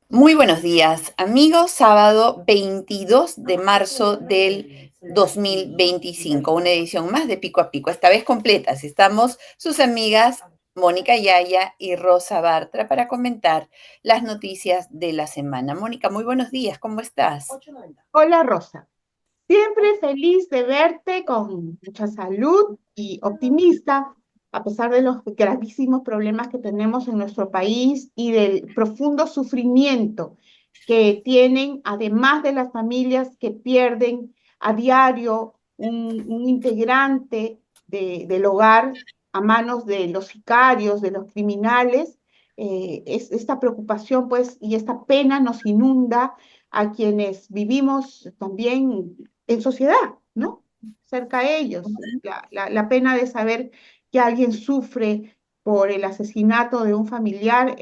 Muy buenos días, amigos. Sábado 22 de marzo del 2025, una edición más de Pico a Pico, esta vez completas. Estamos sus amigas Mónica Yaya y Rosa Bartra para comentar las noticias de la semana. Mónica, muy buenos días, ¿cómo estás? Hola Rosa, siempre feliz de verte con mucha salud y optimista, a pesar de los gravísimos problemas que tenemos en nuestro país y del profundo sufrimiento que tienen, además de las familias que pierden a diario un integrante del hogar a manos de los sicarios, de los criminales. Esta preocupación pues y esta pena nos inunda a quienes vivimos también en sociedad, ¿no? Cerca de ellos. La pena de saber que alguien sufre por el asesinato de un familiar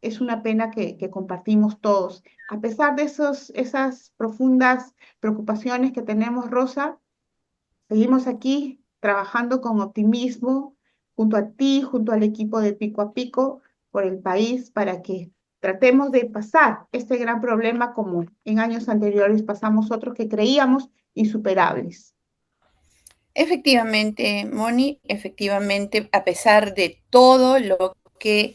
es una pena que compartimos todos. A pesar de esas profundas preocupaciones que tenemos, Rosa, seguimos aquí trabajando con optimismo junto a ti, junto al equipo de Pico a Pico, por el país, para que tratemos de pasar este gran problema como en años anteriores pasamos otros que creíamos insuperables. Efectivamente, Moni, efectivamente, a pesar de todo lo que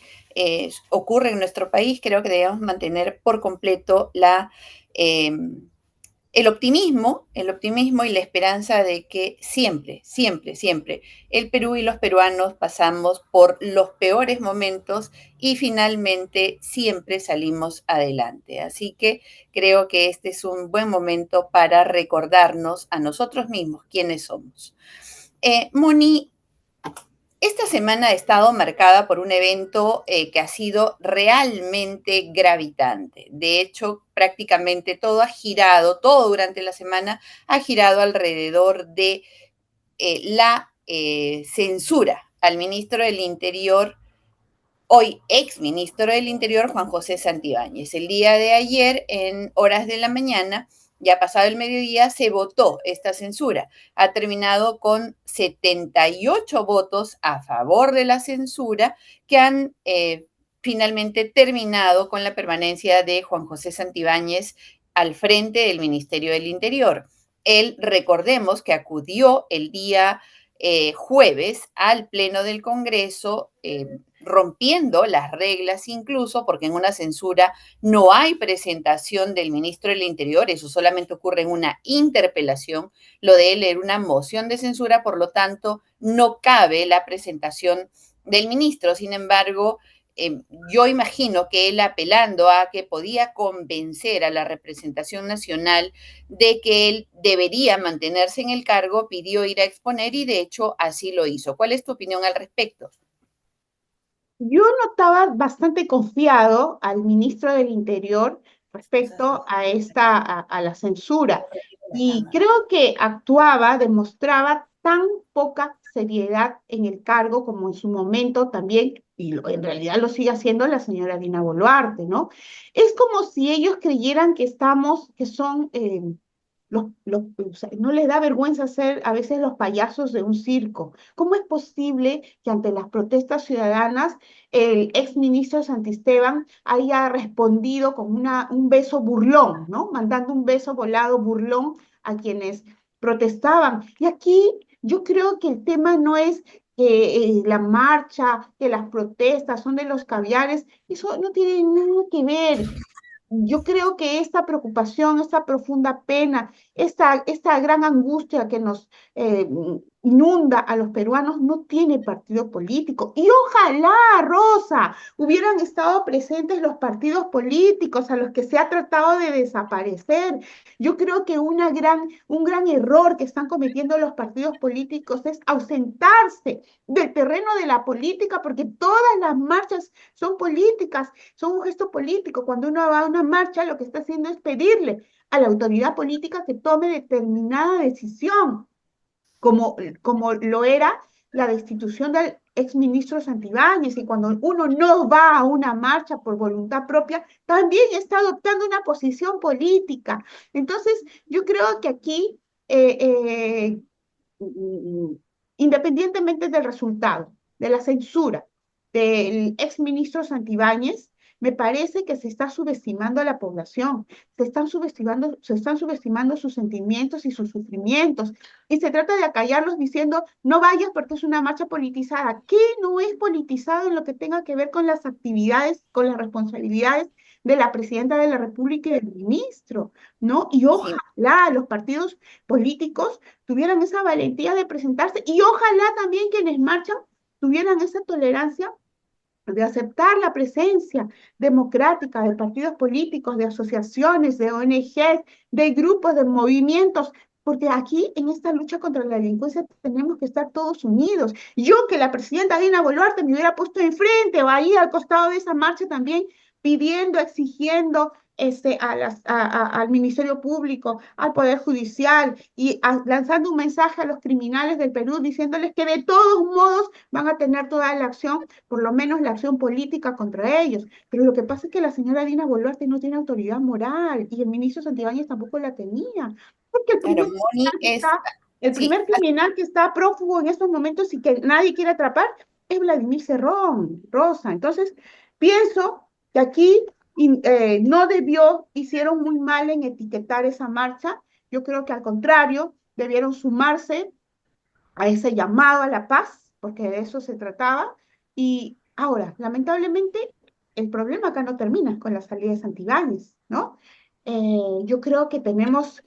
ocurre en nuestro país, creo que debemos mantener por completo eh, el optimismo y la esperanza de que siempre, siempre, siempre el Perú y los peruanos pasamos por los peores momentos y finalmente siempre salimos adelante. Así que creo que este es un buen momento para recordarnos a nosotros mismos quiénes somos. Moni, esta semana ha estado marcada por un evento que ha sido realmente gravitante. De hecho, prácticamente todo durante la semana ha girado alrededor de la censura al ministro del Interior, hoy ex ministro del Interior, Juan José Santibáñez. El día de ayer, en horas de la mañana, ya pasado el mediodía, se votó esta censura. Ha terminado con 78 votos a favor de la censura que han finalmente terminado con la permanencia de Juan José Santibáñez al frente del Ministerio del Interior. Él, recordemos que acudió el día jueves al Pleno del Congreso, rompiendo las reglas incluso, porque en una censura no hay presentación del ministro del Interior, eso solamente ocurre en una interpelación. Lo de él era una moción de censura, por lo tanto no cabe la presentación del ministro. Sin embargo, yo imagino que él, apelando a que podía convencer a la representación nacional de que él debería mantenerse en el cargo, pidió ir a exponer y de hecho así lo hizo. ¿Cuál es tu opinión al respecto? Yo notaba bastante confiado al ministro del Interior respecto a a la censura, y creo que actuaba, demostraba tan poca seriedad en el cargo como en su momento también, y en realidad lo sigue haciendo la señora Dina Boluarte, ¿no? Es como si ellos creyeran que que son o sea, no les da vergüenza ser a veces los payasos de un circo. ¿Cómo es posible que ante las protestas ciudadanas el ex ministro Santisteban haya respondido con un beso burlón, ¿no? Mandando un beso volado burlón a quienes protestaban? Y aquí yo creo que el tema no es que la marcha, que las protestas son de los caviares, eso no tiene nada que ver. Yo creo que esta preocupación, esta profunda pena, esta gran angustia que nos inunda a los peruanos no tiene partido político. Y ojalá, Rosa, hubieran estado presentes los partidos políticos a los que se ha tratado de desaparecer. Yo creo que un gran error que están cometiendo los partidos políticos es ausentarse del terreno de la política, porque todas las marchas son políticas, son un gesto político. Cuando uno va a una marcha, lo que está haciendo es pedirle a la autoridad política que tome determinada decisión, como lo era la destitución del exministro Santibáñez, y cuando uno no va a una marcha por voluntad propia, también está adoptando una posición política. Entonces, yo creo que aquí, eh, eh, mm, independientemente del resultado, de la censura del exministro Santibáñez, me parece que se está subestimando a la población, se están subestimando sus sentimientos y sus sufrimientos, y se trata de acallarlos diciendo, no vayas porque es una marcha politizada. ¿Qué no es politizado en lo que tenga que ver con las actividades, con las responsabilidades de la presidenta de la República y del ministro? ¿No? Y Sí, ojalá los partidos políticos tuvieran esa valentía de presentarse, y ojalá también quienes marchan tuvieran esa tolerancia de aceptar la presencia democrática de partidos políticos, de asociaciones, de ONGs, de grupos, de movimientos, porque aquí en esta lucha contra la delincuencia tenemos que estar todos unidos. Yo, que la presidenta Dina Boluarte me hubiera puesto enfrente o ahí al costado de esa marcha también, pidiendo, exigiendo al Ministerio Público, al Poder Judicial, y lanzando un mensaje a los criminales del Perú diciéndoles que de todos modos van a tener toda la acción, por lo menos la acción política contra ellos. Pero lo que pasa es que la señora Dina Boluarte no tiene autoridad moral, y el ministro Santibáñez tampoco la tenía, porque claro, Moni es, el sí, primer criminal que está prófugo en estos momentos y que nadie quiere atrapar es Vladimir Cerrón, Rosa. Entonces, pienso que aquí no debió, hicieron muy mal en etiquetar esa marcha. Yo creo que al contrario, debieron sumarse a ese llamado a la paz, porque de eso se trataba. Y ahora, lamentablemente, el problema acá no termina con la salida de Santibáñez, ¿no? Yo creo que tenemos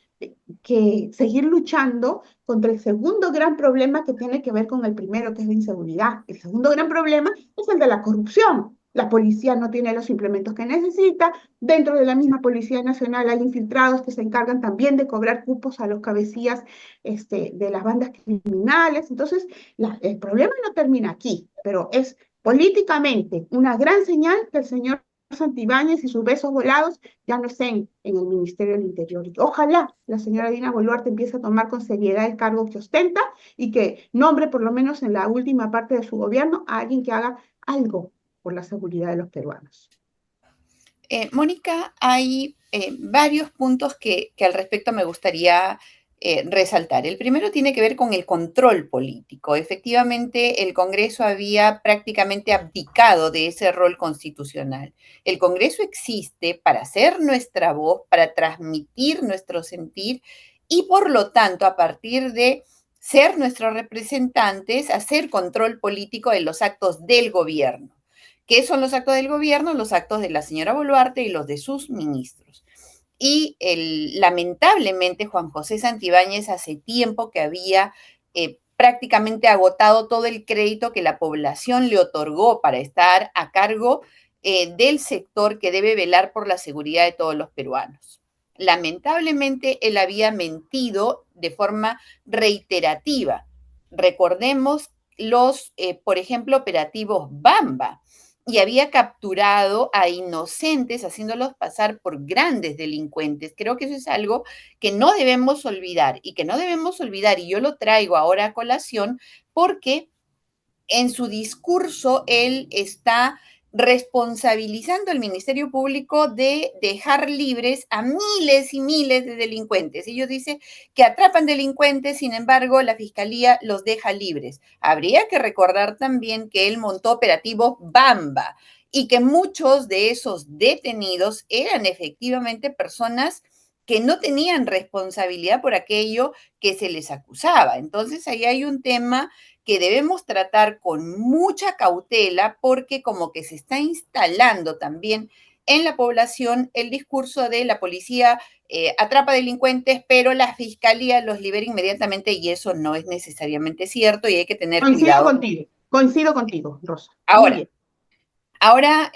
que seguir luchando contra el segundo gran problema que tiene que ver con el primero, que es la inseguridad. El segundo gran problema es el de la corrupción. La policía no tiene los implementos que necesita. Dentro de la misma Policía Nacional hay infiltrados que se encargan también de cobrar cupos a los cabecillas de las bandas criminales. Entonces, el problema no termina aquí, pero es políticamente una gran señal que el señor Santibáñez y sus besos volados ya no estén en el Ministerio del Interior. Y ojalá la señora Dina Boluarte empiece a tomar con seriedad el cargo que ostenta y que nombre, por lo menos en la última parte de su gobierno, a alguien que haga algo por la seguridad de los peruanos. Mónica, hay varios puntos que al respecto me gustaría resaltar. El primero tiene que ver con el control político. Efectivamente, el Congreso había prácticamente abdicado de ese rol constitucional. El Congreso existe para ser nuestra voz, para transmitir nuestro sentir y, por lo tanto, a partir de ser nuestros representantes, hacer control político de los actos del gobierno. ¿Qué son los actos del gobierno? Los actos de la señora Boluarte y los de sus ministros. Y lamentablemente Juan José Santibáñez hace tiempo que había prácticamente agotado todo el crédito que la población le otorgó para estar a cargo del sector que debe velar por la seguridad de todos los peruanos. Lamentablemente él había mentido de forma reiterativa. Recordemos los, por ejemplo, operativos Bamba, y había capturado a inocentes haciéndolos pasar por grandes delincuentes. Creo que eso es algo que no debemos olvidar y que no debemos olvidar, y yo lo traigo ahora a colación porque en su discurso él está responsabilizando al Ministerio Público de dejar libres a miles y miles de delincuentes. Ellos dicen que atrapan delincuentes, sin embargo, la Fiscalía los deja libres. Habría que recordar también que él montó operativo Bamba y que muchos de esos detenidos eran efectivamente personas que no tenían responsabilidad por aquello que se les acusaba. Entonces, ahí hay un tema que debemos tratar con mucha cautela porque como que se está instalando también en la población el discurso de la policía atrapa delincuentes, pero la fiscalía los libera inmediatamente y eso no es necesariamente cierto y hay que tener cuidado. Coincido contigo, Rosa. Muy Ahora, bien. Ahora,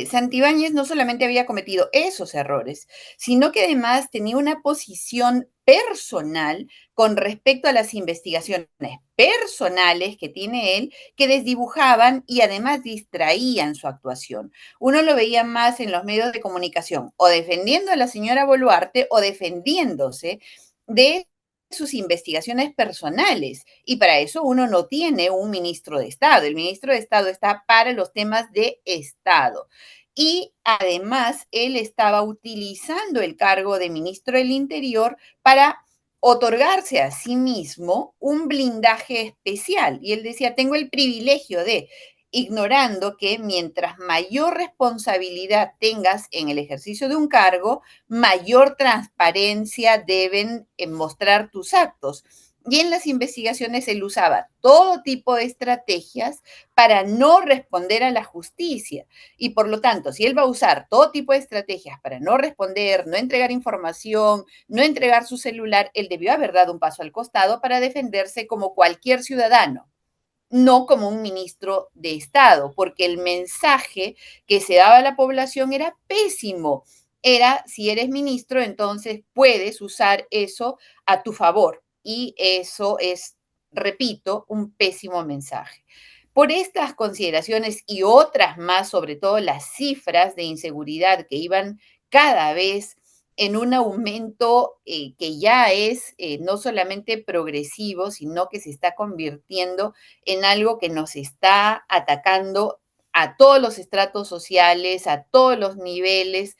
Santibáñez no solamente había cometido esos errores, sino que además tenía una posición personal con respecto a las investigaciones personales que tiene él, que desdibujaban y además distraían su actuación. Uno lo veía más en los medios de comunicación, o defendiendo a la señora Boluarte o defendiéndose de sus investigaciones personales y para eso uno no tiene un ministro de Estado. El ministro de Estado está para los temas de Estado. Y además él estaba utilizando el cargo de ministro del Interior para otorgarse a sí mismo un blindaje especial. Y él decía, tengo el privilegio de, ignorando que mientras mayor responsabilidad tengas en el ejercicio de un cargo, mayor transparencia deben mostrar tus actos. Y en las investigaciones él usaba todo tipo de estrategias para no responder a la justicia. Y por lo tanto, si él va a usar todo tipo de estrategias para no responder, no entregar información, no entregar su celular, él debió haber dado un paso al costado para defenderse como cualquier ciudadano, no como un ministro de Estado, porque el mensaje que se daba a la población era pésimo. Era, si eres ministro, entonces puedes usar eso a tu favor. Y eso es, repito, un pésimo mensaje. Por estas consideraciones y otras más, sobre todo las cifras de inseguridad que iban cada vez en un aumento que ya es no solamente progresivo, sino que se está convirtiendo en algo que nos está atacando a todos los estratos sociales, a todos los niveles,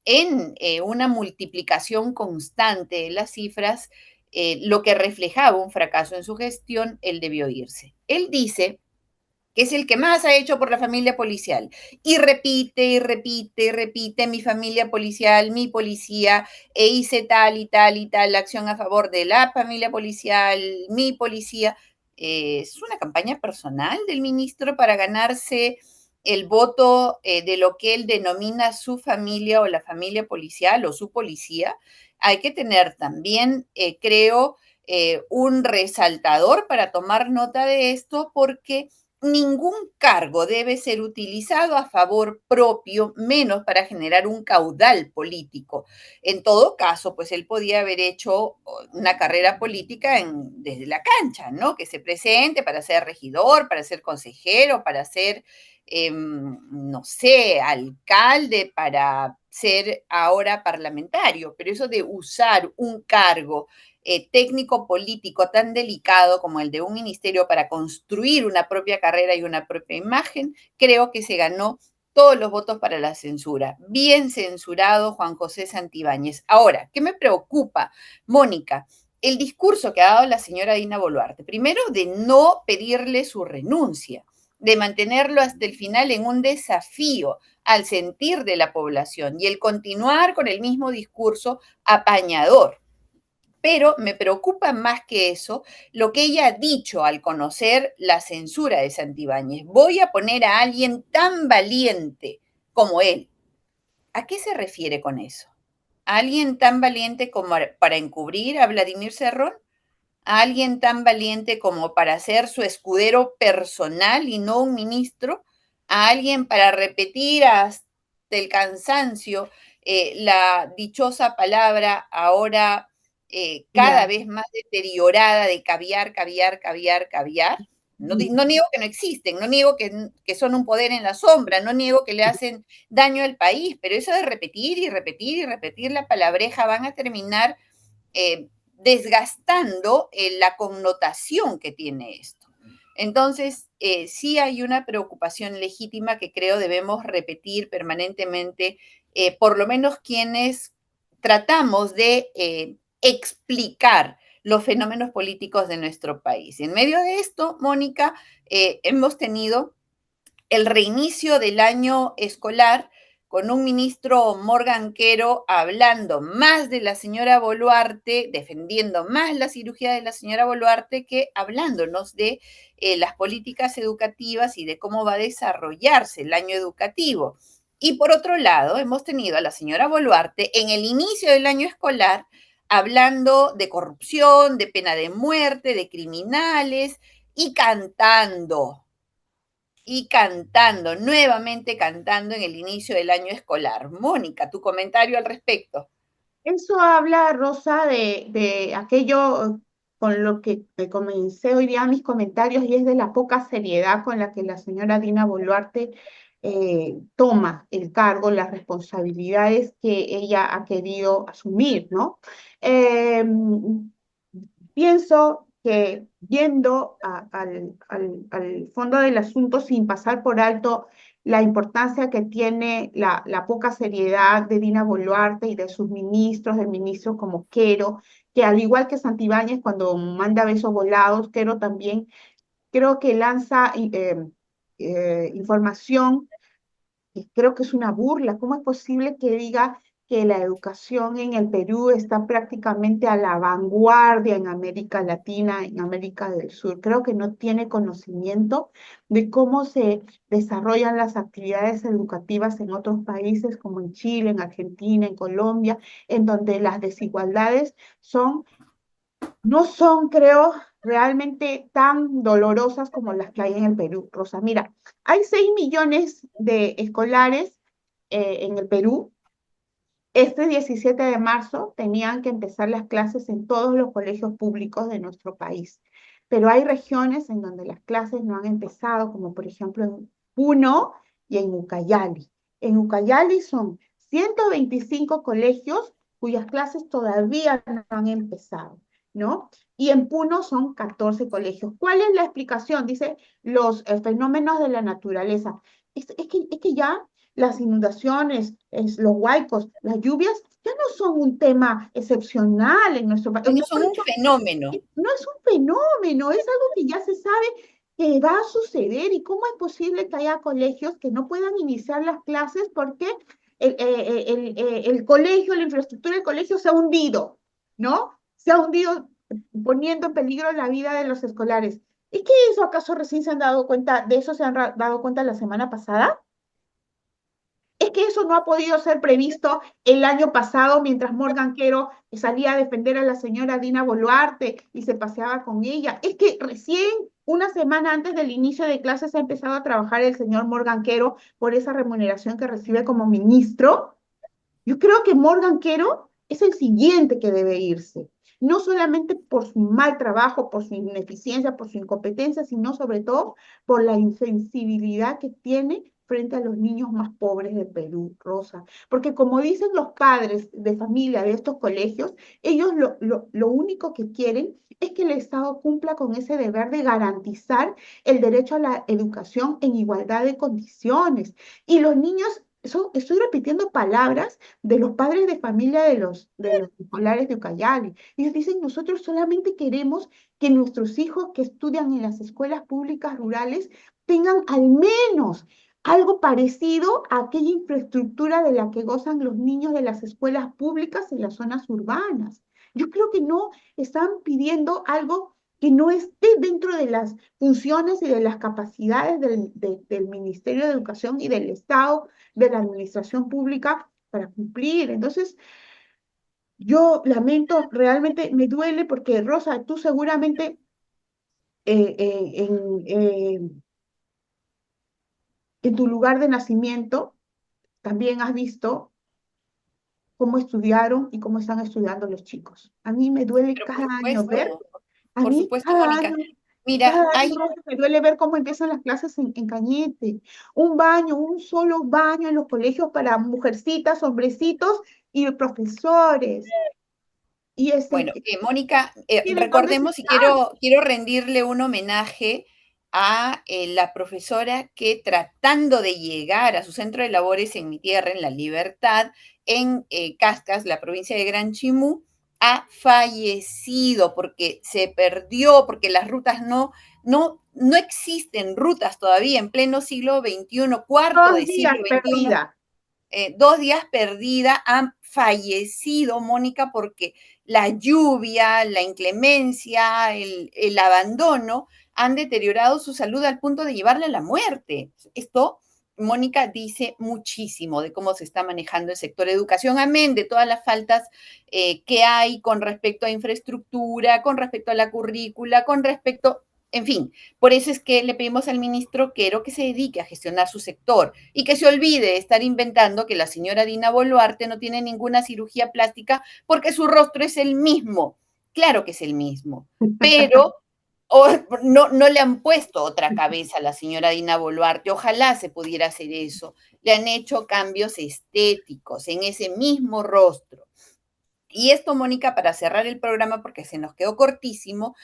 en una multiplicación constante de las cifras, lo que reflejaba un fracaso en su gestión, él debió irse. Él dice que es el que más ha hecho por la familia policial. Y repite, y repite, y repite, mi familia policial, mi policía, e hice tal y tal y tal acción a favor de la familia policial, mi policía. Es una campaña personal del ministro para ganarse el voto de lo que él denomina su familia o la familia policial o su policía. Hay que tener también, creo, un resaltador para tomar nota de esto porque ningún cargo debe ser utilizado a favor propio, menos para generar un caudal político. En todo caso, pues él podía haber hecho una carrera política desde la cancha, ¿no? Que se presente para ser regidor, para ser consejero, para ser, no sé, alcalde, para ser ahora parlamentario. Pero eso de usar un cargo técnico político tan delicado como el de un ministerio para construir una propia carrera y una propia imagen, creo que se ganó todos los votos para la censura. Bien censurado Juan José Santibáñez. Ahora, ¿qué me preocupa, Mónica? El discurso que ha dado la señora Dina Boluarte. Primero, de no pedirle su renuncia, de mantenerlo hasta el final en un desafío al sentir de la población y el continuar con el mismo discurso apañador. Pero me preocupa más que eso lo que ella ha dicho al conocer la censura de Santibáñez. Voy a poner a alguien tan valiente como él. ¿A qué se refiere con eso? ¿A alguien tan valiente como para encubrir a Vladimir Cerrón? ¿A alguien tan valiente como para ser su escudero personal y no un ministro? ¿A alguien para repetir hasta el cansancio la dichosa palabra ahora cada Ya. vez más deteriorada de caviar, caviar, caviar, caviar? No, no niego que no existen, no niego que son un poder en la sombra, no niego que le hacen daño al país, pero eso de repetir y repetir y repetir la palabreja van a terminar desgastando la connotación que tiene esto. Entonces, sí hay una preocupación legítima que creo debemos repetir permanentemente, por lo menos quienes tratamos de explicar los fenómenos políticos de nuestro país. En medio de esto, Mónica, hemos tenido el reinicio del año escolar con un ministro Morgan Quero hablando más de la señora Boluarte, defendiendo más la cirugía de la señora Boluarte que hablándonos de las políticas educativas y de cómo va a desarrollarse el año educativo. Y por otro lado, hemos tenido a la señora Boluarte en el inicio del año escolar hablando de corrupción, de pena de muerte, de criminales y cantando, nuevamente cantando en el inicio del año escolar. Mónica, tu comentario al respecto. Eso habla, Rosa, de aquello con lo que comencé hoy día mis comentarios y es de la poca seriedad con la que la señora Dina Boluarte toma el cargo, las responsabilidades que ella ha querido asumir, ¿no? Pienso que yendo al fondo del asunto sin pasar por alto la importancia que tiene la poca seriedad de Dina Boluarte y de sus ministros, del ministro como Quero, que al igual que Santibáñez cuando manda besos volados, Quero también creo que lanza información y creo que es una burla. ¿Cómo es posible que diga que la educación en el Perú está prácticamente a la vanguardia en América Latina, en América del Sur? Creo que no tiene conocimiento de cómo se desarrollan las actividades educativas en otros países como en Chile, en Argentina, en Colombia, en donde las desigualdades no son, creo, realmente tan dolorosas como las que hay en el Perú. Rosa, mira, hay 6 millones de escolares en el Perú. Este 17 de marzo tenían que empezar las clases en todos los colegios públicos de nuestro país, pero hay regiones en donde las clases no han empezado, como por ejemplo en Puno y en Ucayali. En Ucayali son 125 colegios cuyas clases todavía no han empezado, ¿no? Y en Puno son 14 colegios. ¿Cuál es la explicación? Dice los fenómenos de la naturaleza. Es que ya las inundaciones, los huaicos, las lluvias, ya no son un tema excepcional en nuestro país. No son un fenómeno. No es un fenómeno, es algo que ya se sabe que va a suceder. ¿Y cómo es posible que haya colegios que no puedan iniciar las clases porque el colegio, la infraestructura del colegio se ha hundido, ¿no? Se ha hundido poniendo en peligro la vida de los escolares. ¿Y qué eso acaso recién se han dado cuenta? ¿De eso se han dado cuenta la semana pasada? Es que eso no ha podido ser previsto el año pasado mientras Morgan Quero salía a defender a la señora Dina Boluarte y se paseaba con ella. Es que recién una semana antes del inicio de clases ha empezado a trabajar el señor Morgan Quero por esa remuneración que recibe como ministro. Yo creo que Morgan Quero es el siguiente que debe irse, no solamente por su mal trabajo, por su ineficiencia, por su incompetencia, sino sobre todo por la insensibilidad que tiene frente a los niños más pobres del Perú, Rosa. Porque como dicen los padres de familia de estos colegios, ellos lo único que quieren es que el Estado cumpla con ese deber de garantizar el derecho a la educación en igualdad de condiciones. Y los niños estoy repitiendo palabras de los padres de familia de los escolares de Ucayali. Ellos dicen, nosotros solamente queremos que nuestros hijos que estudian en las escuelas públicas rurales tengan al menos algo parecido a aquella infraestructura de la que gozan los niños de las escuelas públicas en las zonas urbanas. Yo creo que no están pidiendo algo que no esté dentro de las funciones y de las capacidades del Ministerio de Educación y del Estado, de la administración pública para cumplir. Entonces, yo lamento, realmente me duele porque, Rosa, tú seguramente eh, eh, en, eh, en tu lugar de nacimiento también has visto cómo estudiaron y cómo están estudiando los chicos. A mí me duele Pero cada año ver, a por mí supuesto, cada Mónica. año Mira, cada año, Rosa, me duele ver cómo empiezan las clases en Cañete. Un baño, un solo baño en los colegios para mujercitas, hombrecitos y profesores. Y bueno, Mónica, ¿tienen dónde recordemos y sentar? quiero rendirle un homenaje a la profesora que tratando de llegar a su centro de labores en mi tierra, en La Libertad, en Cascas, la provincia de Gran Chimú, ha fallecido porque se perdió, porque las rutas no existen rutas todavía en pleno siglo XXI, cuarto Dos de días siglo XXI. perdida. 2 días perdida, han fallecido, Mónica, porque la lluvia, la inclemencia, el abandono han deteriorado su salud al punto de llevarle a la muerte. Esto, Mónica, dice muchísimo de cómo se está manejando el sector educación, amén de todas las faltas que hay con respecto a infraestructura, con respecto a la currícula, con respecto, en fin, por eso es que le pedimos al ministro Quero que se dedique a gestionar su sector y que se olvide de estar inventando que la señora Dina Boluarte no tiene ninguna cirugía plástica porque su rostro es el mismo. Claro que es el mismo, pero no le han puesto otra cabeza a la señora Dina Boluarte. Ojalá se pudiera hacer eso. Le han hecho cambios estéticos en ese mismo rostro. Y esto, Mónica, para cerrar el programa, porque se nos quedó cortísimo,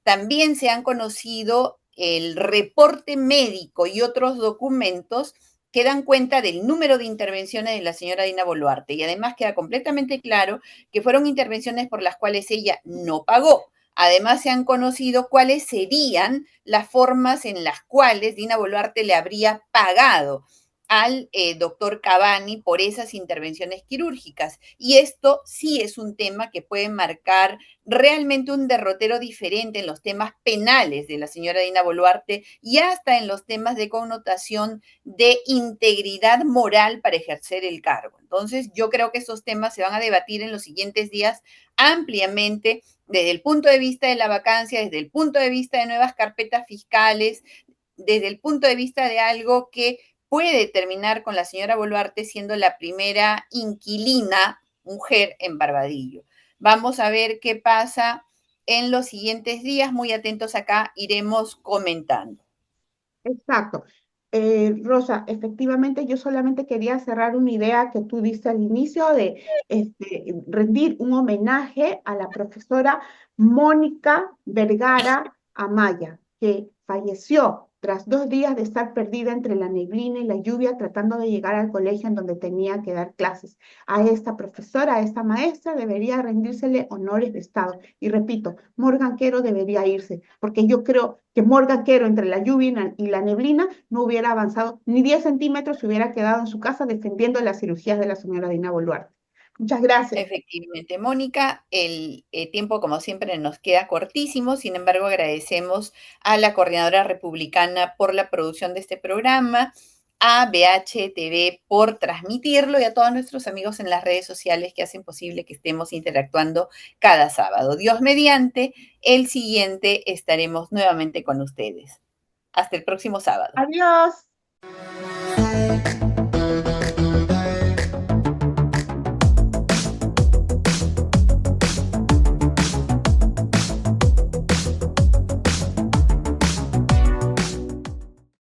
también se han conocido el reporte médico y otros documentos que dan cuenta del número de intervenciones de la señora Dina Boluarte. Y además queda completamente claro que fueron intervenciones por las cuales ella no pagó. Además, se han conocido cuáles serían las formas en las cuales Dina Boluarte le habría pagado al doctor Cavani por esas intervenciones quirúrgicas. Y esto sí es un tema que puede marcar realmente un derrotero diferente en los temas penales de la señora Dina Boluarte y hasta en los temas de connotación de integridad moral para ejercer el cargo. Entonces, yo creo que esos temas se van a debatir en los siguientes días ampliamente desde el punto de vista de la vacancia, desde el punto de vista de nuevas carpetas fiscales, desde el punto de vista de algo que puede terminar con la señora Boluarte siendo la primera inquilina mujer en Barbadillo. Vamos a ver qué pasa en los siguientes días. Muy atentos acá, iremos comentando. Exacto. Rosa, efectivamente yo solamente quería cerrar una idea que tú diste al inicio de rendir un homenaje a la profesora Mónica Vergara Amaya, que falleció tras 2 días de estar perdida entre la neblina y la lluvia tratando de llegar al colegio en donde tenía que dar clases. A esta profesora, a esta maestra, debería rendírsele honores de Estado. Y repito, Morgan Quero debería irse, porque yo creo que Morgan Quero entre la lluvia y la neblina no hubiera avanzado ni 10 centímetros, se hubiera quedado en su casa defendiendo las cirugías de la señora Dina Boluarte. Muchas gracias. Efectivamente, Mónica, el tiempo como siempre nos queda cortísimo, sin embargo agradecemos a la coordinadora republicana por la producción de este programa, a BHTV por transmitirlo y a todos nuestros amigos en las redes sociales que hacen posible que estemos interactuando cada sábado. Dios mediante, el siguiente estaremos nuevamente con ustedes. Hasta el próximo sábado. Adiós.